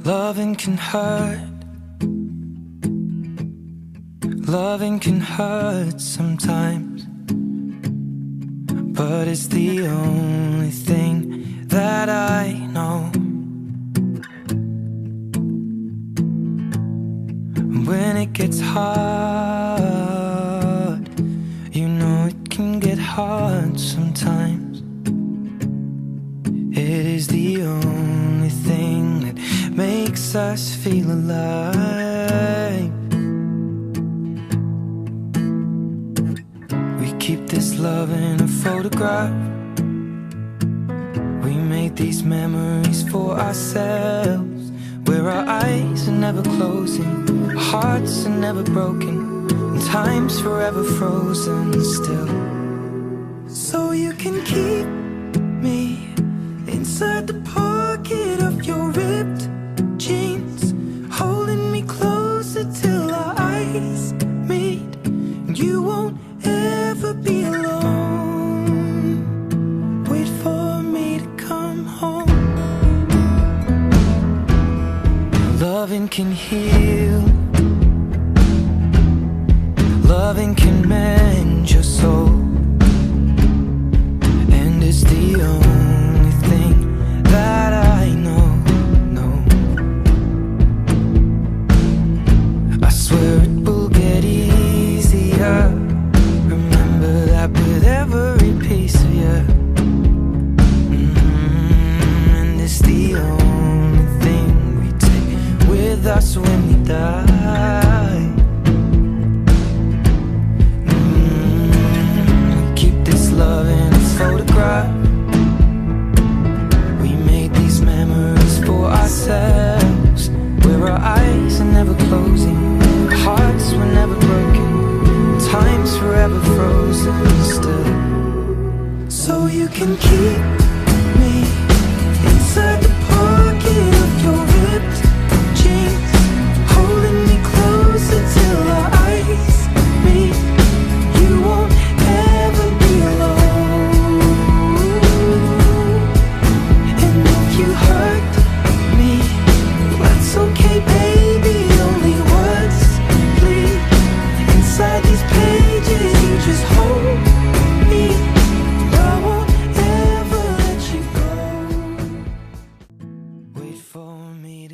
Loving can hurt. Loving can hurt sometimes, but it's the only thing that I know. When it gets hard, you know it can get hard sometimes. It is the only thing that makes us feel alive. We keep this love in a photograph. We made these memories for ourselves, where our eyes are never closing, our hearts are never broken, and time's forever frozen still. So you can keep me inside the pocket of your ripped jeans, holding me closer till our eyes meet. You won't ever be alone. Wait for me to come home. Loving can heal. Loving can mend your soul, and it's the only thing that I know. I swear it will get easier. Remember that with every piece of you. And it's the only thing we take with us when we die. Keep this love in a photograph. We made these memories for ourselves, where our eyes are never closing, our hearts were never broken, time's forever frozen still. So you can keep me inside the pocket of your ripped jeans, holding me closer till our eyes meet. You won't ever be alone. And if you hurt me, that's okay, baby. Only words bleed inside these pages. You just hold me. I won't ever let you go. Wait for me